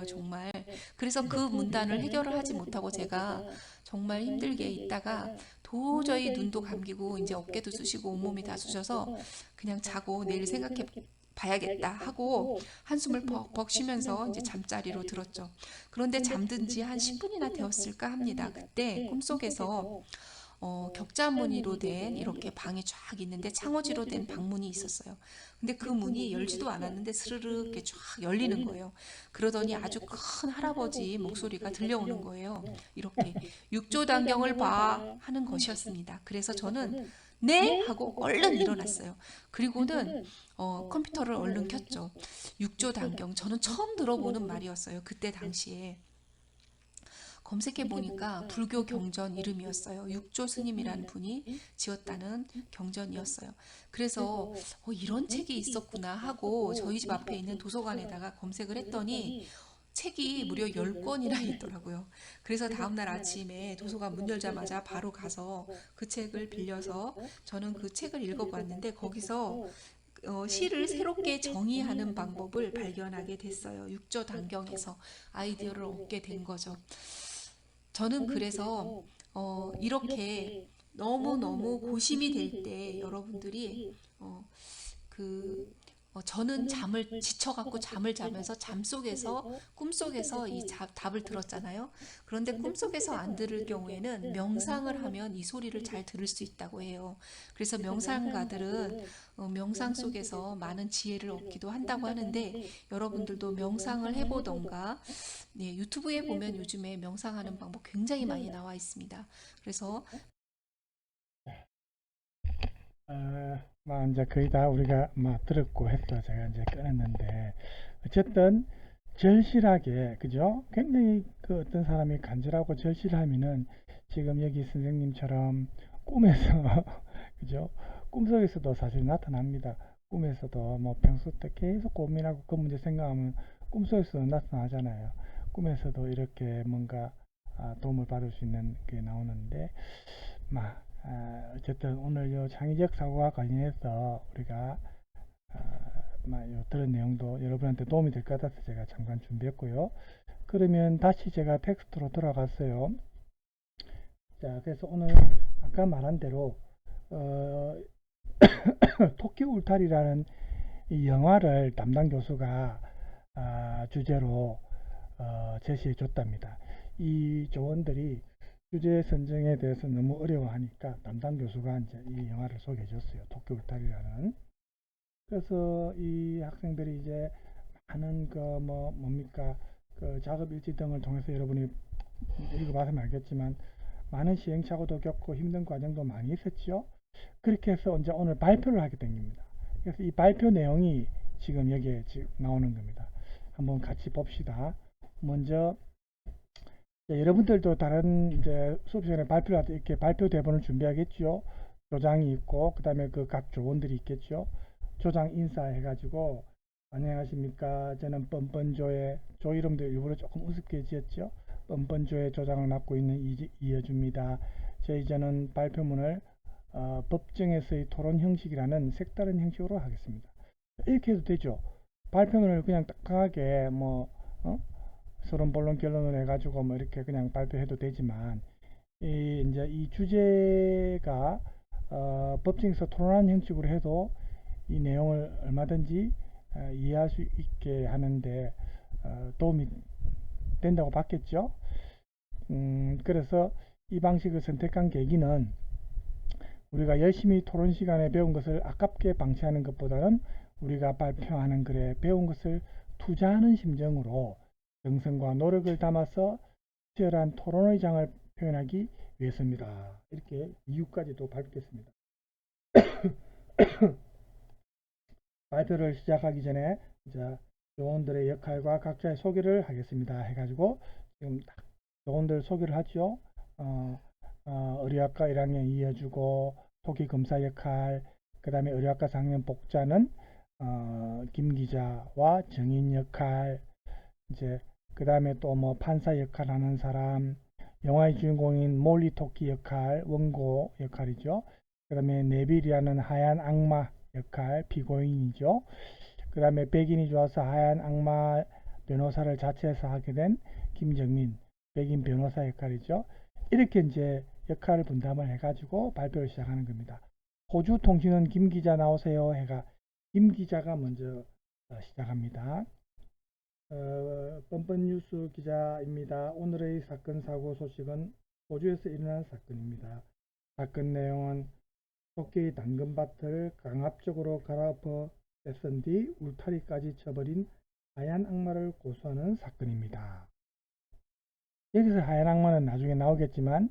정말. 그래서 그 문단을 해결을 하지 못하고 제가 정말 힘들게 있다가 도저히 눈도 감기고 이제 어깨도 쑤시고 온몸이 다 쑤셔서 그냥 자고 내일 생각해 봐야겠다 하고 한숨을 벅벅 쉬면서 이제 잠자리로 들었죠. 그런데 잠든 지 한 10분이나 되었을까 합니다. 그때 꿈속에서 격자 무늬로 된 이렇게 방이 쫙 있는데 창호지로 된 방문이 있었어요. 근데 그 문이 열지도 않았는데 스르르 이렇게 쫙 열리는 거예요. 그러더니 아주 큰 할아버지 목소리가 들려오는 거예요. 이렇게 육조단경을 봐 하는 것이었습니다. 그래서 저는 네 하고 얼른 일어났어요. 그리고는 컴퓨터를 얼른 켰죠. 육조단경 저는 처음 들어보는 말이었어요. 그때 당시에. 검색해 보니까 불교 경전 이름이었어요. 육조 스님이라는 분이 지었다는 경전이었어요. 그래서 이런 책이 있었구나 하고 저희 집 앞에 있는 도서관에다가 검색을 했더니 책이 무려 10권이나 있더라고요. 그래서 다음날 아침에 도서관 문 열자마자 바로 가서 그 책을 빌려서 저는 그 책을 읽어봤는데 거기서 시를 새롭게 정의하는 방법을 발견하게 됐어요. 육조 단경에서 아이디어를 얻게 된 거죠. 저는 그래서 이렇게 너무너무 고심이 될 때 여러분들이 어, 그 저는 잠을 지쳐갖고 잠을 자면서 잠 속에서 꿈속에서 이 답을 들었잖아요. 그런데 꿈속에서 안 들을 경우에는 명상을 하면 이 소리를 잘 들을 수 있다고 해요. 그래서 명상가들은 명상 속에서 많은 지혜를 얻기도 한다고 하는데 여러분들도 명상을 해보던가 네, 유튜브에 보면 요즘에 명상하는 방법 굉장히 많이 나와 있습니다. 그래서 이제 거의 다 우리가 들었고 해서 제가 이제 끊었는데, 어쨌든 절실하게, 그죠? 굉장히 그 어떤 사람이 간절하고 절실하면은 지금 여기 선생님처럼 꿈에서 그죠? 꿈속에서도 사실 나타납니다. 꿈에서도 뭐 평소 때 계속 고민하고 그 문제 생각하면 꿈속에서도 나타나잖아요. 꿈에서도 이렇게 뭔가 도움을 받을 수 있는 게 나오는데, 어쨌든 오늘 요 창의적 사고와 관련해서 우리가 요 들은 내용도 여러분한테 도움이 될 것 같아서 제가 잠깐 준비했고요. 그러면 다시 제가 텍스트로 돌아갔어요. 자, 그래서 오늘 아까 말한 대로 어, 토끼 울타리라는 이 영화를 담당 교수가 주제로 제시해 줬답니다. 이 조언들이 주제 선정에 대해서 너무 어려워하니까 담당 교수가 이제 이 영화를 소개해 줬어요. 토끼 울타리라는. 그래서 이 학생들이 이제 많은 그 뭡니까 그 작업 일지 등을 통해서 여러분이 읽어봐서 알겠지만 많은 시행착오도 겪고 힘든 과정도 많이 있었죠. 그렇게 해서 이제 오늘 발표를 하게 됩니다. 그래서 이 발표 내용이 지금 여기에 지금 나오는 겁니다. 한번 같이 봅시다. 먼저 여러분들도 다른 이제 수업 시간에 발표할 때 이렇게 발표 대본을 준비하겠죠. 조장이 있고 그 다음에 그 각 조원들이 있겠죠. 조장 인사해가지고 안녕하십니까. 저는 뻔뻔조의 조 이름도 일부러 조금 우습게 지었죠. 뻔뻔조의 조장을 맡고 있는 이여주입니다. 저는 발표문을 법정에서의 토론 형식이라는 색다른 형식으로 하겠습니다. 이렇게 해도 되죠. 발표문을 그냥 딱하게 어? 서론 본론 결론을 해가지고 이렇게 그냥 발표해도 되지만 이제 이 주제가 법정에서 토론하는 형식으로 해도 이 내용을 얼마든지 이해할 수 있게 하는데 도움이 된다고 봤겠죠. 그래서 이 방식을 선택한 계기는 우리가 열심히 토론 시간에 배운 것을 아깝게 방치하는 것보다는 우리가 발표하는 글에 배운 것을 투자하는 심정으로 정성과 노력을 담아서 치열한 토론의 장을 표현하기 위해서입니다. 이렇게 이유까지도 밝혔습니다. 발표를 시작하기 전에 이제 요원들의 역할과 각자의 소개를 하겠습니다. 해가지고 지금 요원들 소개를 하죠. 의료학과 1학년 이어주고 토기 검사 역할, 그 다음에 의료학과 4학년 복자는 김 기자와 정인 역할, 이제 그 다음에 또 판사 역할 하는 사람, 영화의 주인공인 몰리 토끼 역할, 원고 역할이죠. 그 다음에 네빌이라는 하얀 악마 역할, 피고인이죠. 그 다음에 백인이 좋아서 하얀 악마 변호사를 자체해서 하게 된 김정민 백인 변호사 역할이죠. 이렇게 이제 역할 분담을 해가지고 발표를 시작하는 겁니다. 호주 통신은 김 기자 나오세요 해가 김 기자가 먼저 시작합니다. 뻔뻔 뉴스 기자입니다. 오늘의 사건 사고 소식은 호주에서 일어난 사건입니다. 사건 내용은 토끼의 당근밭을 강압적으로 갈아엎어 뺏은 뒤 울타리까지 쳐버린 하얀 악마를 고소하는 사건입니다. 여기서 하얀 악마는 나중에 나오겠지만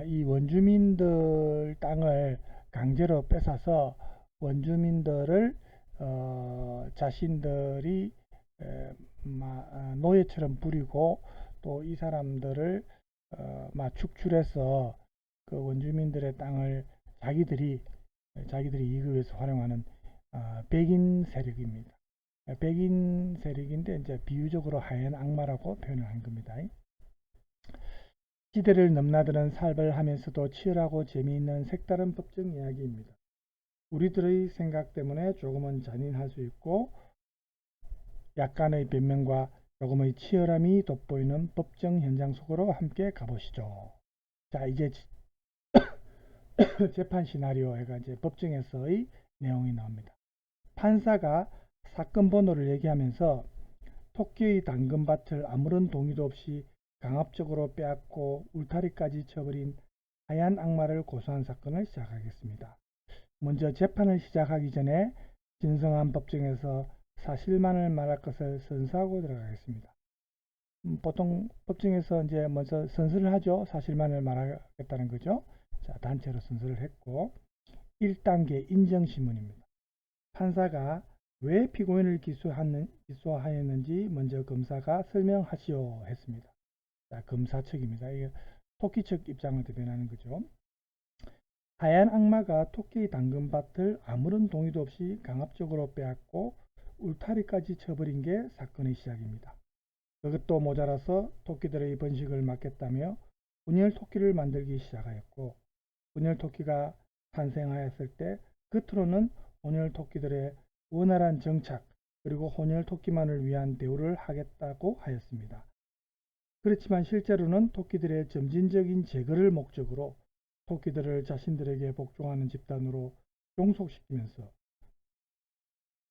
이 원주민들 땅을 강제로 뺏어서 원주민들을 자신들이 노예처럼 부리고 또 이 사람들을 축출해서 그 원주민들의 땅을 자기들이 이익을 위해서 활용하는 백인 세력입니다. 백인 세력인데 이제 비유적으로 하얀 악마라고 표현을 한 겁니다. 시대를 넘나드는 살벌하면서도 치열하고 재미있는 색다른 법정 이야기입니다. 우리들의 생각 때문에 조금은 잔인할 수 있고 약간의 변명과 조금의 치열함이 돋보이는 법정 현장 속으로 함께 가보시죠. 자, 이제 재판 시나리오 해가 이제 법정에서의 내용이 나옵니다. 판사가 사건 번호를 얘기하면서 토끼의 당근밭을 아무런 동의도 없이 강압적으로 빼앗고 울타리까지 쳐버린 하얀 악마를 고소한 사건을 시작하겠습니다. 먼저 재판을 시작하기 전에 진성한 법정에서 사실만을 말할 것을 선서하고 들어가겠습니다. 보통 법정에서 이제 먼저 선서를 하죠. 사실만을 말하겠다는 거죠. 자, 단체로 선서를 했고 1단계 인정신문입니다. 판사가 왜 피고인을 기소하였는지 먼저 검사가 설명하시오 했습니다. 자, 검사 측입니다. 이게 토끼 측 입장을 대변하는 거죠. 하얀 악마가 토끼의 당근밭을 아무런 동의도 없이 강압적으로 빼앗고 울타리까지 쳐버린 게 사건의 시작입니다. 그것도 모자라서 토끼들의 번식을 막겠다며 분열 토끼를 만들기 시작하였고 분열 토끼가 탄생하였을 때 겉으로는 혼혈 토끼들의 원활한 정착 그리고 혼혈 토끼만을 위한 대우를 하겠다고 하였습니다. 그렇지만 실제로는 토끼들의 점진적인 제거를 목적으로 토끼들을 자신들에게 복종하는 집단으로 종속시키면서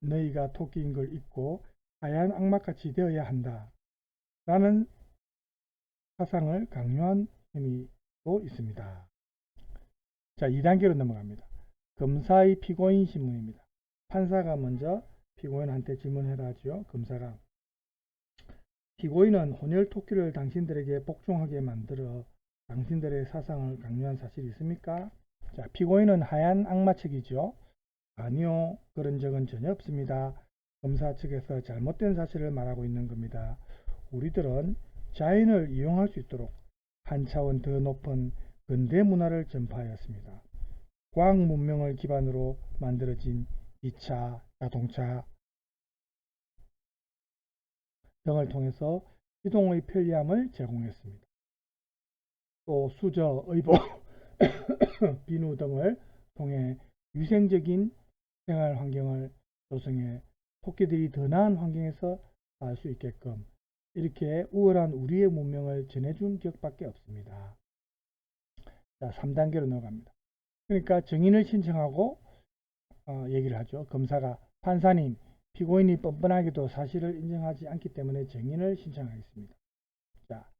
너희가 토끼인 걸 잊고 하얀 악마같이 되어야 한다 라는 사상을 강요한 혐의도 있습니다. 자, 2단계로 넘어갑니다. 검사의 피고인 신문입니다. 판사가 먼저 피고인한테 질문해라 하죠. 검사가 피고인은 혼혈 토끼를 당신들에게 복종하게 만들어 당신들의 사상을 강요한 사실이 있습니까? 자, 피고인은 하얀 악마 측이죠. 아니요, 그런 적은 전혀 없습니다. 검사 측에서 잘못된 사실을 말하고 있는 겁니다. 우리들은 자연을 이용할 수 있도록 한 차원 더 높은 근대 문화를 전파하였습니다. 과학 문명을 기반으로 만들어진 기차, 자동차 등을 통해서 이동의 편리함을 제공했습니다. 또 수저, 의복, 비누 등을 통해 위생적인 생활 환경을 조성해 토끼들이 더 나은 환경에서 살 수 있게끔 이렇게 우월한 우리의 문명을 전해준 격밖에 없습니다. 자, 3단계로 넘어갑니다. 그러니까 증인을 신청하고 얘기를 하죠. 검사가 판사님, 피고인이 뻔뻔하게도 사실을 인정하지 않기 때문에 증인을 신청하겠습니다. 자,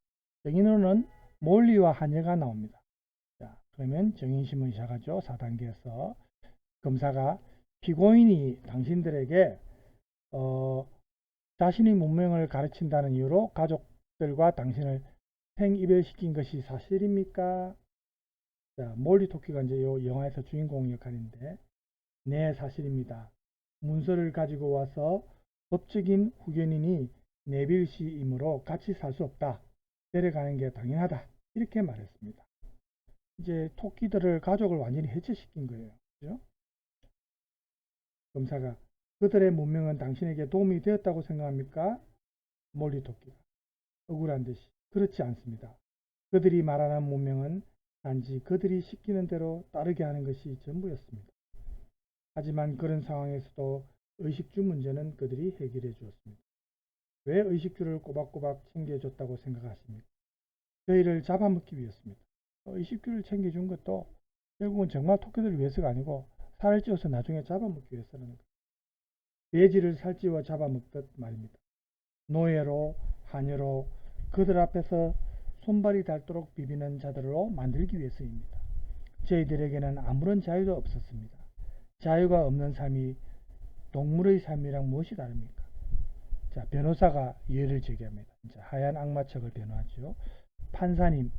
증인으로는 몰리와 한여가 나옵니다. 자, 그러면 증인신문 시작하죠. 4단계에서 검사가 피고인이 당신들에게 자신의 문명을 가르친다는 이유로 가족들과 당신을 생이별시킨 것이 사실입니까? 자, 몰리 토끼가 이제 이 영화에서 주인공 역할인데, 네, 사실입니다. 문서를 가지고 와서 법적인 후견인이 네빌 씨이므로 같이 살 수 없다. 데려가는 게 당연하다. 이렇게 말했습니다. 이제 토끼들을 가족을 완전히 해체시킨 거예요. 그죠? 검사가 그들의 문명은 당신에게 도움이 되었다고 생각합니까? 몰리 토끼가 억울한 듯이 그렇지 않습니다. 그들이 말하는 문명은 단지 그들이 시키는 대로 따르게 하는 것이 전부였습니다. 하지만 그런 상황에서도 의식주 문제는 그들이 해결해 주었습니다. 왜 의식주를 꼬박꼬박 챙겨줬다고 생각하십니까? 저희를 잡아먹기 위해서입니다. 의식주를 챙겨준 것도 결국은 정말 토끼들을 위해서가 아니고 살을 찌워서 나중에 잡아먹기 위해서라는 거예요. 돼지를 살찌워 잡아먹듯 말입니다. 노예로, 하녀로 그들 앞에서 손발이 닳도록 비비는 자들로 만들기 위해서입니다. 저희들에게는 아무런 자유도 없었습니다. 자유가 없는 삶이 동물의 삶이랑 무엇이 다릅니까? 자, 변호사가 예를 제기합니다. 자, 하얀 악마책을 변호하죠. 판사님,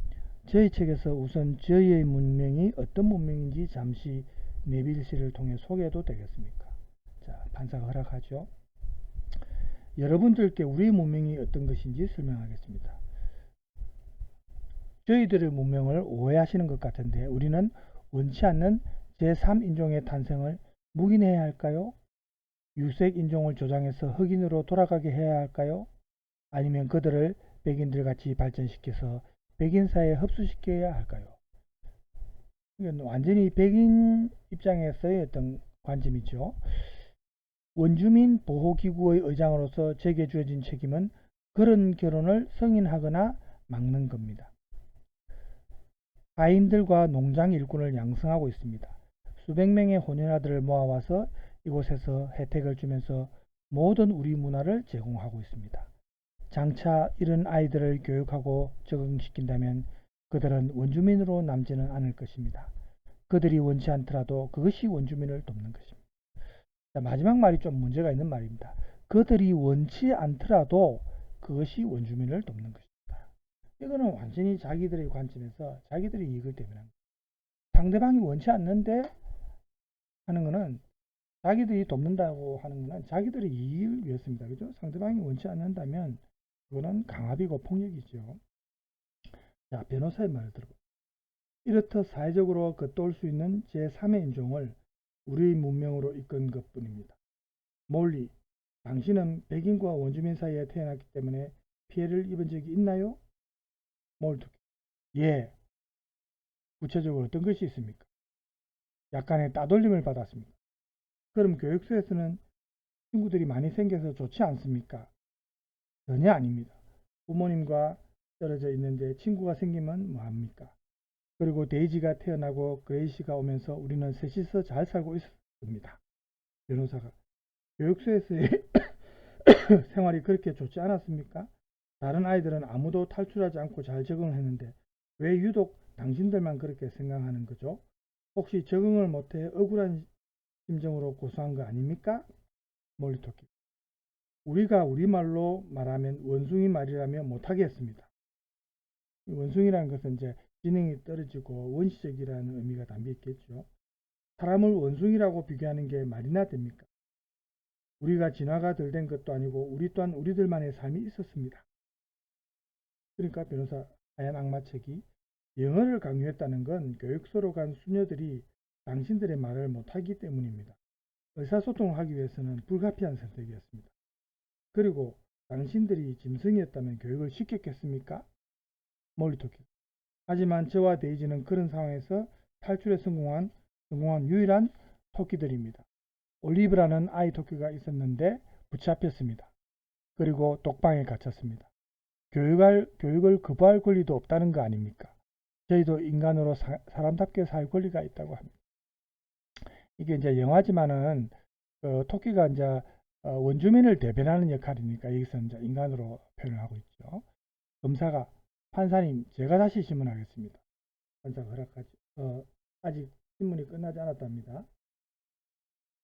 저희 책에서 우선 저희의 문명이 어떤 문명인지 잠시 네빌 씨를 통해 소개해도 되겠습니까? 자, 판사가 허락하죠. 여러분들께 우리의 문명이 어떤 것인지 설명하겠습니다. 저희들의 문명을 오해하시는 것 같은데 우리는 원치 않는 제3인종의 탄생을 묵인해야 할까요? 유색인종을 조장해서 흑인으로 돌아가게 해야 할까요? 아니면 그들을 백인들 같이 발전시켜서 백인사회에 흡수시켜야 할까요? 이건 완전히 백인 입장에서의 어떤 관점이죠. 원주민 보호기구의 의장으로서 제게 주어진 책임은 그런 결혼을 승인하거나 막는 겁니다. 하인들과 농장 일꾼을 양성하고 있습니다. 수백 명의 혼연아들을 모아와서 이곳에서 혜택을 주면서 모든 우리 문화를 제공하고 있습니다. 장차 이런 아이들을 교육하고 적응시킨다면 그들은 원주민으로 남지는 않을 것입니다. 그들이 원치 않더라도 그것이 원주민을 돕는 것입니다. 자, 마지막 말이 좀 문제가 있는 말입니다. 그들이 원치 않더라도 그것이 원주민을 돕는 것입니다. 이거는 완전히 자기들의 관점에서 자기들의 이익을 때문에 상대방이 원치 않는데 하는 것은 자기들이 돕는다고 하는 것은 자기들의 이익을 위해서입니다. 그죠? 상대방이 원치 않는다면 그거는 강압이고 폭력이죠. 자, 변호사의 말을 들어보세요. 이렇듯 사회적으로 겉도울 수 있는 제3의 인종을 우리의 문명으로 이끈 것뿐입니다. 몰리, 당신은 백인과 원주민 사이에 태어났기 때문에 피해를 입은 적이 있나요? 몰투, 예. 구체적으로 어떤 것이 있습니까? 약간의 따돌림을 받았습니다. 그럼 교육소에서는 친구들이 많이 생겨서 좋지 않습니까? 전혀 아닙니다. 부모님과 떨어져 있는데 친구가 생기면 뭐합니까? 그리고 데이지가 태어나고 그레이시가 오면서 우리는 셋이서 잘 살고 있었습니다. 변호사가 교육소에서의 생활이 그렇게 좋지 않았습니까? 다른 아이들은 아무도 탈출하지 않고 잘 적응을 했는데 왜 유독 당신들만 그렇게 생각하는 거죠? 혹시 적응을 못해 억울한 심정으로 고소한 거 아닙니까? 몰리토끼. 우리가 우리말로 말하면 원숭이 말이라면 못하게 했습니다. 원숭이라는 것은 이제 지능이 떨어지고 원시적이라는 의미가 담겨 있겠죠. 사람을 원숭이라고 비교하는 게 말이나 됩니까? 우리가 진화가 덜 된 것도 아니고 우리 또한 우리들만의 삶이 있었습니다. 그러니까 변호사 하얀 악마책이 영어를 강요했다는 건 교육소로 간 수녀들이 당신들의 말을 못하기 때문입니다. 의사소통을 하기 위해서는 불가피한 선택이었습니다. 그리고 당신들이 짐승이었다면 교육을 시켰겠습니까? 몰리토끼. 하지만 저와 데이지는 그런 상황에서 탈출에 성공한 유일한 토끼들입니다. 올리브라는 아이 토끼가 있었는데 붙잡혔습니다. 그리고 독방에 갇혔습니다. 교육을 거부할 권리도 없다는 거 아닙니까? 저희도 인간으로 사람답게 살 권리가 있다고 합니다. 이게 이제 영화지만은 토끼가 이제 원주민을 대변하는 역할이니까 여기서 이제 인간으로 표현을 하고 있죠. 검사가 판사님, 제가 다시 질문하겠습니다. 판사가 허락하죠. 아직 신문이 끝나지 않았답니다.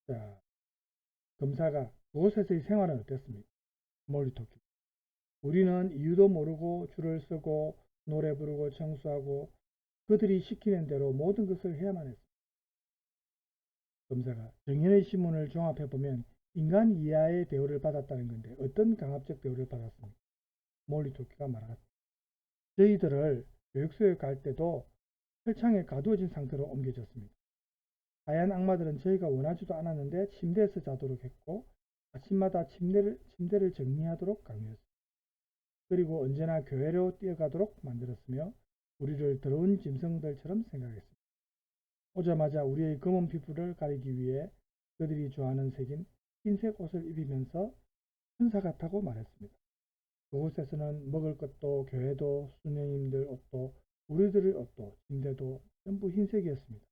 자, 검사가 그곳에서의 생활은 어땠습니까? 몰리토끼. 우리는 이유도 모르고 줄을 서고 노래 부르고 청소하고 그들이 시키는 대로 모든 것을 해야만 했습니다. 검사가 정현의 신문을 종합해보면 인간 이하의 대우를 받았다는 건데 어떤 강압적 대우를 받았습니까? 몰리토끼가 말하았다. 저희들을 교육소에 갈 때도 철창에 가두어진 상태로 옮겨졌습니다. 하얀 악마들은 저희가 원하지도 않았는데 침대에서 자도록 했고 아침마다 침대를 정리하도록 강요했습니다. 그리고 언제나 교회로 뛰어가도록 만들었으며 우리를 더러운 짐승들처럼 생각했습니다. 오자마자 우리의 검은 피부를 가리기 위해 그들이 좋아하는 색인 흰색 옷을 입히면서 천사 같다고 말했습니다. 그곳에서는 먹을 것도 교회도 수녀님들 옷도 우리들의 옷도 침대도 전부 흰색이었습니다.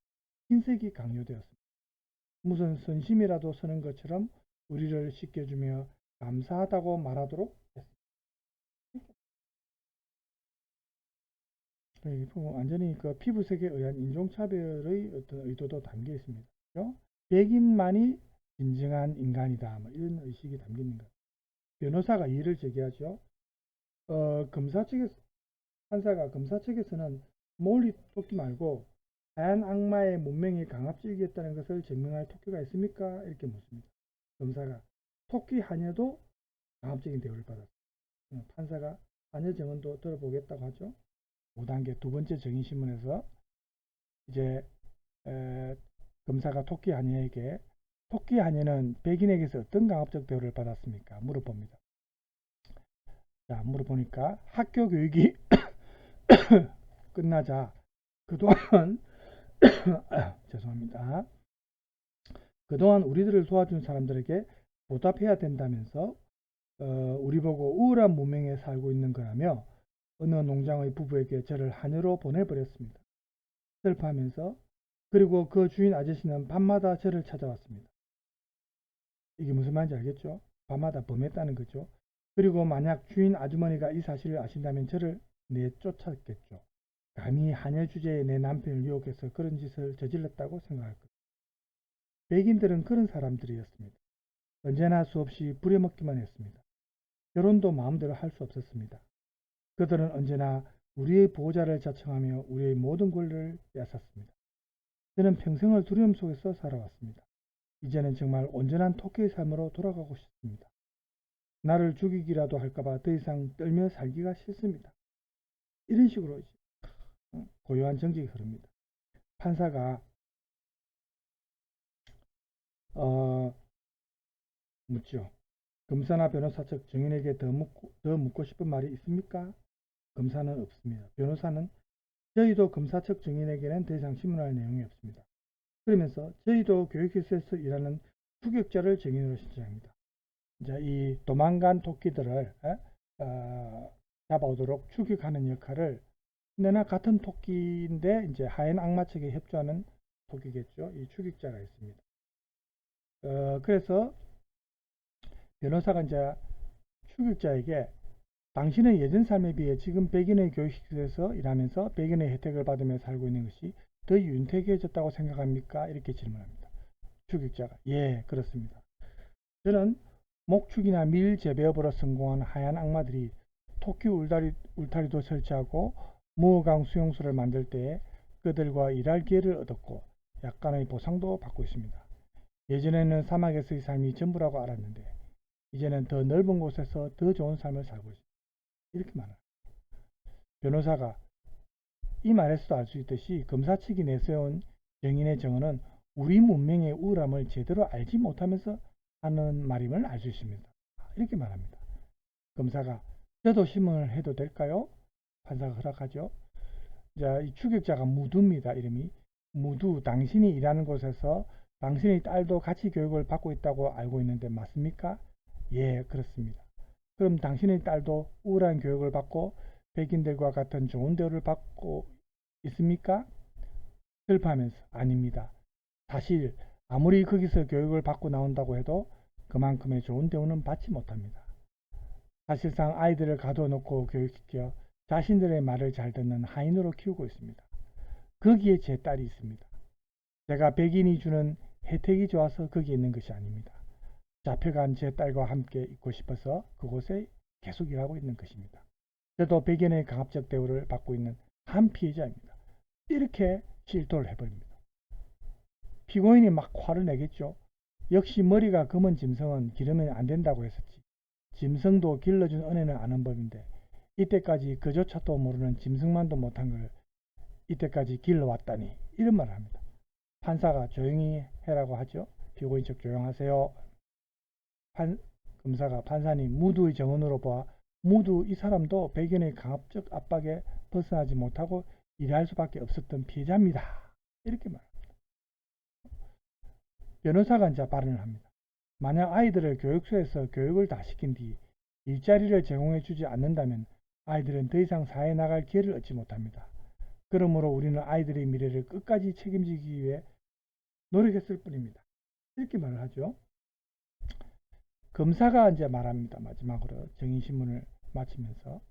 흰색이 강요되었습니다. 무슨 선심이라도 서는 것처럼 우리를 씻겨주며 감사하다고 말하도록 했습니다. 완전히 그 피부색에 의한 인종차별의 어떤 의도도 담겨 있습니다. 그렇죠? 백인만이 진정한 인간이다. 뭐 이런 의식이 담겨 있는 것. 변호사가 이의를 제기하죠. 판사가 검사 측에서는 몰리 토끼 말고 하얀 악마의 문명이 강압적이었다는 것을 증명할 토끼가 있습니까? 이렇게 묻습니다. 검사가 토끼 하녀도 강압적인 대우를 받았습니다. 판사가 하녀 증언도 들어보겠다고 하죠. 5단계 두 번째 정의신문에서 이제 검사가 토끼 하녀에게 토끼 하녀는 백인에게서 어떤 강압적 대우를 받았습니까? 물어봅니다. 자, 물어보니까 학교 교육이 끝나자 그동안 죄송합니다. 그동안 우리들을 도와준 사람들에게 보답해야 된다면서 우리 보고 우울한 문명에 살고 있는 거라며 어느 농장의 부부에게 저를 하녀로 보내버렸습니다. 슬퍼하면서 그리고 그 주인 아저씨는 밤마다 저를 찾아왔습니다. 이게 무슨 말인지 알겠죠? 밤마다 범했다는 거죠. 그리고 만약 주인 아주머니가 이 사실을 아신다면 저를 내쫓았겠죠. 감히 하녀 주제에 내 남편을 유혹해서 그런 짓을 저질렀다고 생각할 것입니다. 백인들은 그런 사람들이었습니다. 언제나 수없이 부려먹기만 했습니다. 결혼도 마음대로 할 수 없었습니다. 그들은 언제나 우리의 보호자를 자청하며 우리의 모든 권리를 빼앗았습니다. 저는 평생을 두려움 속에서 살아왔습니다. 이제는 정말 온전한 토끼의 삶으로 돌아가고 싶습니다. 나를 죽이기라도 할까봐 더 이상 떨며 살기가 싫습니다. 이런 식으로 고요한 정직이 흐릅니다. 판사가 묻죠. 검사나 변호사 측 증인에게 더 묻고 싶은 말이 있습니까? 검사는 없습니다. 변호사는 저희도 검사 측 증인에게는 더 이상 신문할 내용이 없습니다. 그러면서 저희도 교육시설에서 일하는 추격자를 증인으로 신청합니다. 이제 이 도망간 토끼들을 잡아오도록 추격하는 역할을 내나 같은 토끼인데 이제 하얀 악마 측에 협조하는 토끼겠죠. 이 추격자가 있습니다. 그래서 변호사가 이제 추격자에게 당신의 예전 삶에 비해 지금 백인의 교육시설에서 일하면서 백인의 혜택을 받으며 살고 있는 것이 더 윤택해졌다고 생각합니까? 이렇게 질문합니다. 추격자가 예, 그렇습니다. 저는 목축이나 밀 재배업으로 성공한 하얀 악마들이 토끼 울타리도 설치하고 무어강 수용소를 만들 때에 그들과 일할 기회를 얻었고 약간의 보상도 받고 있습니다. 예전에는 사막에서의 삶이 전부라고 알았는데 이제는 더 넓은 곳에서 더 좋은 삶을 살고 있습니다. 이렇게 말합니다. 변호사가 이 말에서도 알 수 있듯이 검사 측이 내세운 증인의 증언은 우리 문명의 우울함을 제대로 알지 못하면서 하는 말임을 알 수 있습니다. 이렇게 말합니다. 검사가 저도 신문을 해도 될까요? 판사가 허락하죠. 자, 이 추격자가 무두입니다. 이름이 무두. 당신이 일하는 곳에서 당신의 딸도 같이 교육을 받고 있다고 알고 있는데 맞습니까? 예, 그렇습니다. 그럼 당신의 딸도 우울한 교육을 받고 백인들과 같은 좋은 대우를 받고 있습니까? 슬퍼하면서 아닙니다. 사실 아무리 거기서 교육을 받고 나온다고 해도 그만큼의 좋은 대우는 받지 못합니다. 사실상 아이들을 가둬놓고 교육시켜 자신들의 말을 잘 듣는 하인으로 키우고 있습니다. 거기에 제 딸이 있습니다. 제가 백인이 주는 혜택이 좋아서 거기에 있는 것이 아닙니다. 잡혀간 제 딸과 함께 있고 싶어서 그곳에 계속 일하고 있는 것입니다. 저도 백인의 강압적 대우를 받고 있는 한 피해자입니다. 이렇게 실토를 해버립니다. 피고인이 막 화를 내겠죠. 역시 머리가 검은 짐승은 기르면 안 된다고 했었지. 짐승도 길러준 은혜는 아는 법인데 이때까지 그조차도 모르는 짐승만도 못한 걸 이때까지 길러왔다니 이런 말을 합니다. 판사가 조용히 해라고 하죠. 피고인 측 조용하세요. 검사가 판사님 무두의 정언으로 봐 무두 이 사람도 백인의 강압적 압박에 벗어나지 못하고 일할 수밖에 없었던 피해자입니다. 이렇게 말합니다. 변호사가 이제 발언을 합니다. 만약 아이들을 교육소에서 교육을 다 시킨 뒤 일자리를 제공해 주지 않는다면 아이들은 더 이상 사회에 나갈 기회를 얻지 못합니다. 그러므로 우리는 아이들의 미래를 끝까지 책임지기 위해 노력했을 뿐입니다. 이렇게 말을 하죠. 검사가 이제 말합니다. 마지막으로 정의신문을 마치면서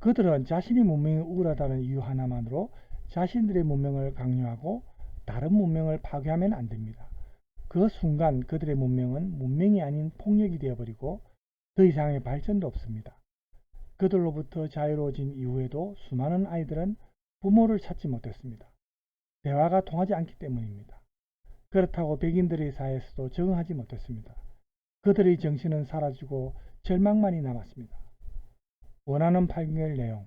그들은 자신의 문명이 우월하다는 이유 하나만으로 자신들의 문명을 강요하고 다른 문명을 파괴하면 안 됩니다. 그 순간 그들의 문명은 문명이 아닌 폭력이 되어버리고 더 이상의 발전도 없습니다. 그들로부터 자유로워진 이후에도 수많은 아이들은 부모를 찾지 못했습니다. 대화가 통하지 않기 때문입니다. 그렇다고 백인들의 사회에서도 적응하지 못했습니다. 그들의 정신은 사라지고 절망만이 남았습니다. 원하는 판결 내용,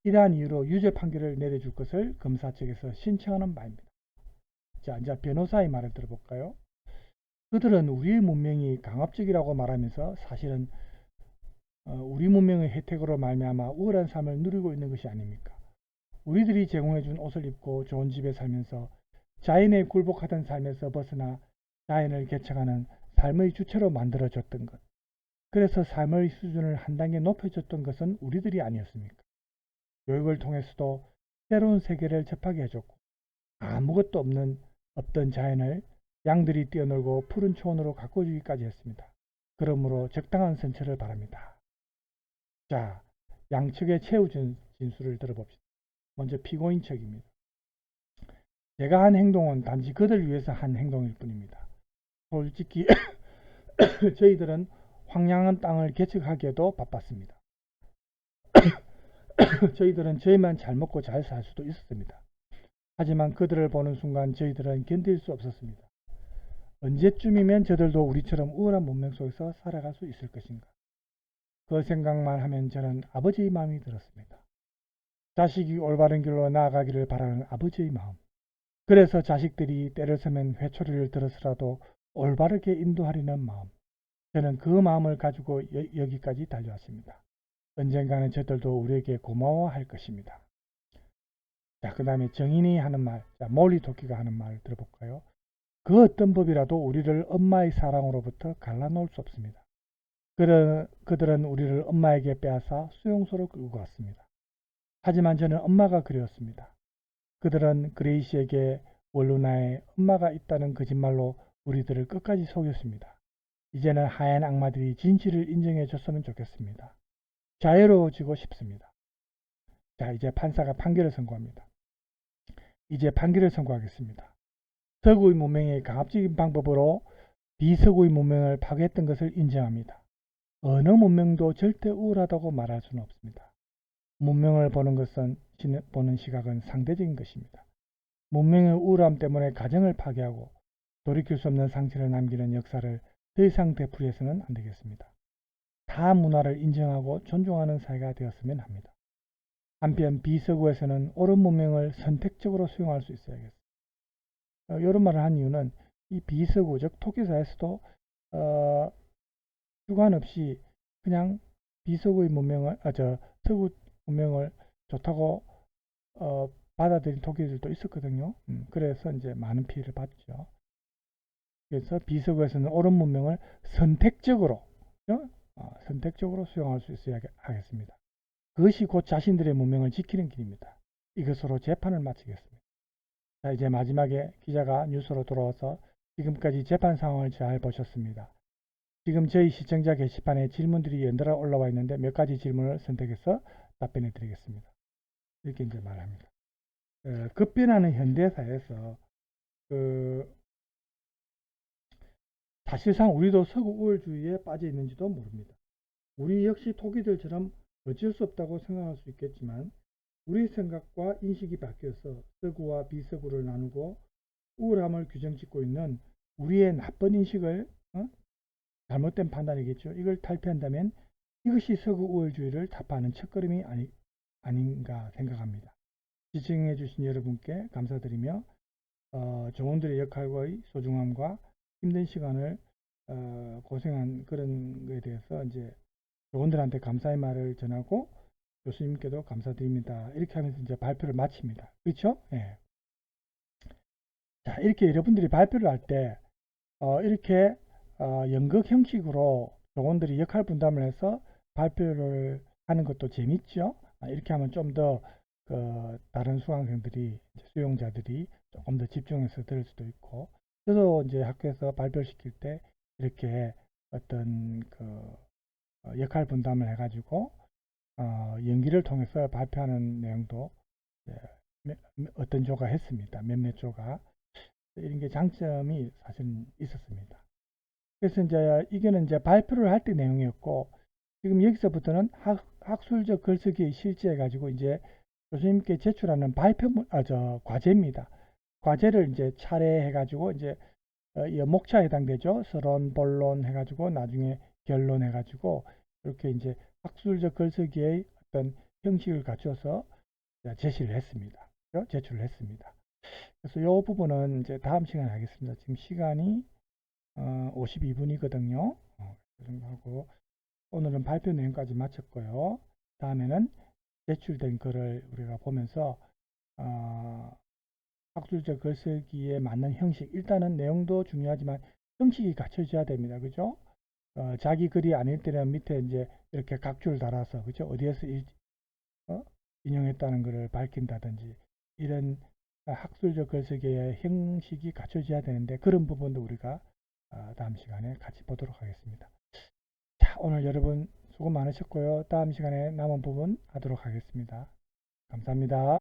이러한 이유로 유죄 판결을 내려줄 것을 검사 측에서 신청하는 바입니다. 자, 이제 변호사의 말을 들어볼까요? 그들은 우리의 문명이 강압적이라고 말하면서 사실은 우리 문명의 혜택으로 말미암아 우월한 삶을 누리고 있는 것이 아닙니까? 우리들이 제공해준 옷을 입고 좋은 집에 살면서 자연에 굴복하던 삶에서 벗어나 자연을 개척하는 삶의 주체로 만들어졌던 것. 그래서 삶의 수준을 한 단계 높여줬던 것은 우리들이 아니었습니까? 교육을 통해서도 새로운 세계를 접하게 해줬고 아무것도 없던 자연을 양들이 뛰어놀고 푸른 초원으로 가꿔주기까지 했습니다. 그러므로 적당한 선처를 바랍니다. 자, 양측의 최후 진술을 들어봅시다. 먼저 피고인 측입니다. 제가 한 행동은 단지 그들을 위해서 한 행동일 뿐입니다. 솔직히 저희들은 황량한 땅을 개척하기에도 바빴습니다. 저희들은 저희만 잘 먹고 잘 살 수도 있었습니다. 하지만 그들을 보는 순간 저희들은 견딜 수 없었습니다. 언제쯤이면 저들도 우리처럼 우월한 문명 속에서 살아갈 수 있을 것인가. 그 생각만 하면 저는 아버지의 마음이 들었습니다. 자식이 올바른 길로 나아가기를 바라는 아버지의 마음. 그래서 자식들이 때를 쓰면 회초리를 들어서라도 올바르게 인도하려는 마음. 저는 그 마음을 가지고 여기까지 달려왔습니다. 언젠가는 저들도 우리에게 고마워할 것입니다. 자, 그 다음에 정인이 하는 말, 자, 몰리 토끼가 하는 말 들어볼까요? 그 어떤 법이라도 우리를 엄마의 사랑으로부터 갈라놓을 수 없습니다. 그들은 우리를 엄마에게 빼앗아 수용소로 끌고 갔습니다. 하지만 저는 엄마가 그리웠습니다. 그들은 그레이시에게 월루나에 엄마가 있다는 거짓말로 우리들을 끝까지 속였습니다. 이제는 하얀 악마들이 진실을 인정해 줬으면 좋겠습니다. 자유로워지고 싶습니다. 자, 이제 판사가 판결을 선고합니다. 이제 판결을 선고하겠습니다. 서구의 문명이 강압적인 방법으로 비서구의 문명을 파괴했던 것을 인정합니다. 어느 문명도 절대 우월하다고 말할 수는 없습니다. 문명을 보는 시각은 상대적인 것입니다. 문명의 우월함 때문에 가정을 파괴하고 돌이킬 수 없는 상처를 남기는 역사를 더 이상 되풀이해서는 안 되겠습니다. 타 문화를 인정하고 존중하는 사회가 되었으면 합니다. 한편 비서구에서는 옳은 문명을 선택적으로 수용할 수 있어야겠습니다. 이런 말을 한 이유는 이 비서구, 즉 토끼사에서도 주관 없이 그냥 비서구의 문명을, 서구 문명을 좋다고 받아들인 토끼들도 있었거든요. 그래서 이제 많은 피해를 봤죠. 그래서 비서구에서는 옳은 문명을 선택적으로 수용할 수 있어야 하겠습니다. 그것이 곧 자신들의 문명을 지키는 길입니다. 이것으로 재판을 마치겠습니다. 자, 이제 마지막에 기자가 뉴스로 돌아와서 지금까지 재판 상황을 잘 보셨습니다. 지금 저희 시청자 게시판에 질문들이 연달아 올라와 있는데 몇 가지 질문을 선택해서 답변해 드리겠습니다. 이렇게 이제 말합니다. 급변하는 현대사에서 사실상 우리도 서구 우월주의에 빠져 있는지도 모릅니다. 우리 역시 토기들처럼 어쩔 수 없다고 생각할 수 있겠지만 우리 생각과 인식이 바뀌어서 서구와 비서구를 나누고 우월함을 규정짓고 있는 우리의 나쁜 인식을 잘못된 판단이겠죠. 이걸 탈피한다면 이것이 서구 우월주의를 타파하는 첫걸음이 아닌가 생각합니다. 시청해 주신 여러분께 감사드리며 종원들의 역할과의 소중함과 힘든 시간을 고생한 그런 거에 대해서 이제 종원들한테 감사의 말을 전하고 교수님께도 감사드립니다. 이렇게 하면서 이제 발표를 마칩니다. 그렇죠? 예. 자, 이렇게 여러분들이 발표를 할 때 이렇게 연극 형식으로 조원들이 역할 분담을 해서 발표를 하는 것도 재밌죠. 이렇게 하면 좀 더 다른 수강생들이 수용자들이 조금 더 집중해서 들을 수도 있고, 저도 이제 학교에서 발표를 시킬 때 이렇게 어떤 역할 분담을 해가지고 연기를 통해서 발표하는 내용도 어떤 조가 했습니다. 몇몇 조가. 이런 게 장점이 사실 있었습니다. 그래서 이제 이게는 이제 발표를 할 때 내용이었고, 지금 여기서부터는 학술적 글쓰기 실제 가지고 이제 교수님께 제출하는 과제입니다. 과제를 이제 차례해 가지고 이제 목차에 해당되죠. 서론, 본론 해가지고 나중에 결론 해가지고 이렇게 이제 학술적 글쓰기의 어떤 형식을 갖춰서 제시를 했습니다. 제출을 했습니다. 그래서 이 부분은 이제 다음 시간에 하겠습니다. 지금 시간이 52분이거든요. 그 정도 하고 오늘은 발표 내용까지 마쳤고요. 다음에는 제출된 글을 우리가 보면서 학술적 글쓰기에 맞는 형식, 일단은 내용도 중요하지만 형식이 갖춰져야 됩니다. 그죠? 자기 글이 아닐 때는 밑에 이제 이렇게 각주를 달아서, 그죠? 어디에서 인용했다는 것을 밝힌다든지, 이런 학술적 글쓰기의 형식이 갖춰져야 되는데, 그런 부분도 우리가 다음 시간에 같이 보도록 하겠습니다. 자, 오늘 여러분 수고 많으셨고요. 다음 시간에 남은 부분 하도록 하겠습니다. 감사합니다.